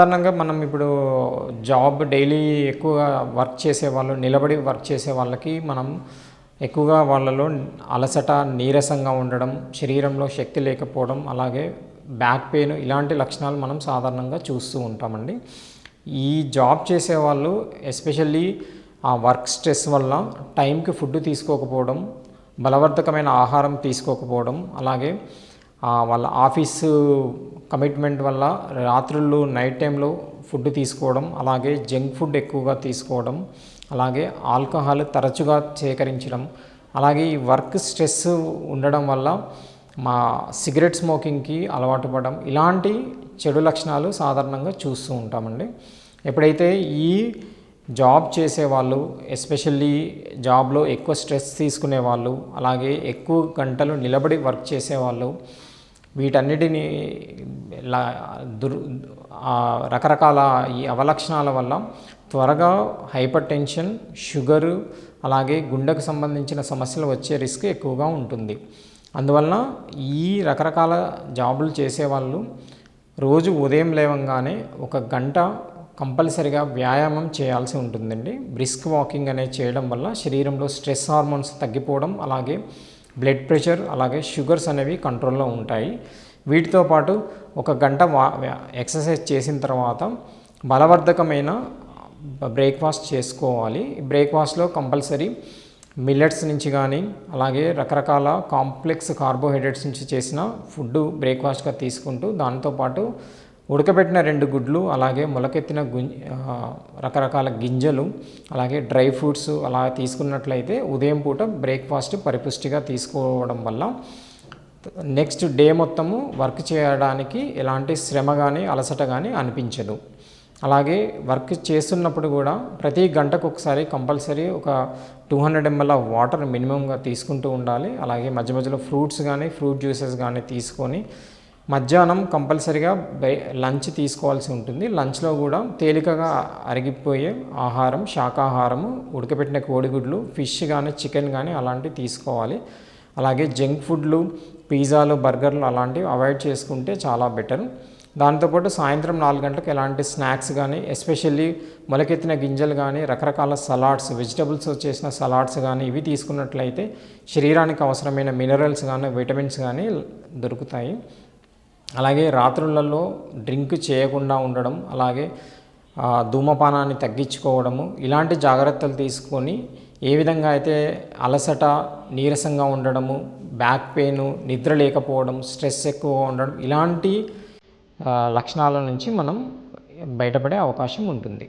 సాధారణంగా మనం ఇప్పుడు జాబ్ డైలీ ఎక్కువగా వర్క్ చేసేవాళ్ళు, నిలబడి వర్క్ చేసే వాళ్ళకి మనం ఎక్కువగా వాళ్ళలో అలసట, నీరసంగా ఉండడం, శరీరంలో శక్తి లేకపోవడం, అలాగే బ్యాక్ పెయిన్ ఇలాంటి లక్షణాలు మనం సాధారణంగా చూస్తూ ఉంటామండి. ఈ జాబ్ చేసేవాళ్ళు ఎస్పెషల్లీ ఆ వర్క్ స్ట్రెస్ వల్ల టైంకి ఫుడ్ తీసుకోకపోవడం, బలవర్ధకమైన ఆహారం తీసుకోకపోవడం, అలాగే వాళ్ళ ఆఫీసు కమిట్మెంట్ వల్ల రాత్రుళ్ళు నైట్ టైంలో ఫుడ్ తీసుకోవడం, అలాగే జంక్ ఫుడ్ ఎక్కువగా తీసుకోవడం, అలాగే ఆల్కహాల్ తరచుగా సేకరించడం, అలాగే ఈ వర్క్ స్ట్రెస్ ఉండడం వల్ల సిగరెట్ స్మోకింగ్కి అలవాటు పడడం, ఇలాంటి చెడు లక్షణాలు సాధారణంగా చూస్తూ ఉంటామండి. ఎప్పుడైతే ఈ జాబ్ చేసేవాళ్ళు, ఎస్పెషల్లీ జాబ్లో ఎక్కువ స్ట్రెస్ తీసుకునే వాళ్ళు, అలాగే ఎక్కువ గంటలు నిలబడి వర్క్ చేసేవాళ్ళు, వీటన్నిటిని రకరకాల ఈ అవలక్షణాల వల్ల త్వరగా హైపర్ టెన్షన్, షుగరు, అలాగే గుండెకు సంబంధించిన సమస్యలు వచ్చే రిస్క్ ఎక్కువగా ఉంటుంది. అందువలన ఈ రకరకాల జాబులు చేసేవాళ్ళు రోజు ఉదయం లేవగానే 1 గంట కంపల్సరిగా వ్యాయామం చేయాల్సి ఉంటుందండి. బ్రిస్క్ వాకింగ్ అనేది చేయడం వల్ల శరీరంలో స్ట్రెస్ హార్మోన్స్ తగ్గిపోవడం, అలాగే బ్లడ్ ప్రెషర్, అలాగే షుగర్స్ అనేవి కంట్రోల్లో ఉంటాయి. వీటితో పాటు 1 గంట ఎక్సర్సైజ్ చేసిన తర్వాత బలవర్ధకమైన బ్రేక్ఫాస్ట్ చేసుకోవాలి. బ్రేక్ఫాస్ట్లో కంపల్సరీ మిల్లెట్స్ నుంచి కానీ, అలాగే రకరకాల కాంప్లెక్స్ కార్బోహైడ్రేట్స్ నుంచి చేసిన ఫుడ్ బ్రేక్ఫాస్ట్గా తీసుకుంటూ, దాంతోపాటు ఉడకబెట్టిన 2 గుడ్లు, అలాగే మొలకెత్తిన రకరకాల గింజలు, అలాగే డ్రై ఫ్రూట్స్ అలా తీసుకున్నట్లయితే ఉదయం పూట బ్రేక్ఫాస్ట్ పరిపుష్టిగా తీసుకోవడం వల్ల నెక్స్ట్ డే మొత్తము వర్క్ చేయడానికి ఎలాంటి శ్రమ కానీ అలసట కానీ అనిపించదు. అలాగే వర్క్ చేస్తున్నప్పుడు కూడా ప్రతి గంటకు ఒకసారి కంపల్సరీ ఒక 200 ml ఆఫ్ వాటర్ మినిమంగా తీసుకుంటూ ఉండాలి. అలాగే మధ్య మధ్యలో ఫ్రూట్స్ కానీ ఫ్రూట్ జ్యూసెస్ కానీ తీసుకొని మధ్యాహ్నం కంపల్సరీగా లంచ్ తీసుకోవాల్సి ఉంటుంది. లంచ్లో కూడా తేలికగా అరిగిపోయే ఆహారం, శాకాహారము, ఉడకబెట్టిన కోడిగుడ్లు, ఫిష్ కానీ చికెన్ కానీ అలాంటివి తీసుకోవాలి. అలాగే జంక్ ఫుడ్లు, పిజ్జాలు, బర్గర్లు అలాంటివి అవాయిడ్ చేసుకుంటే చాలా బెటర్. దాంతోపాటు సాయంత్రం 4 గంటలకు ఎలాంటి స్నాక్స్ కానీ, ఎస్పెషల్లీ మొలకెత్తిన గింజలు కానీ, రకరకాల సలాడ్స్, వెజిటబుల్స్ చేసిన సలాడ్స్ కానీ ఇవి తీసుకున్నట్లయితే శరీరానికి అవసరమైన మినరల్స్ కానీ, విటమిన్స్ కానీ దొరుకుతాయి. అలాగే రాత్రులలో డ్రింక్ చేయకుండా ఉండడం, అలాగే ధూమపానాన్ని తగ్గించుకోవడము, ఇలాంటి జాగ్రత్తలు తీసుకొని ఏ విధంగా అయితే అలసట, నీరసంగా ఉండడము, బ్యాక్ పెయిన్, నిద్ర లేకపోవడం, స్ట్రెస్ ఎక్కువగా ఉండడం, ఇలాంటి లక్షణాల నుంచి మనం బయటపడే అవకాశం ఉంటుంది.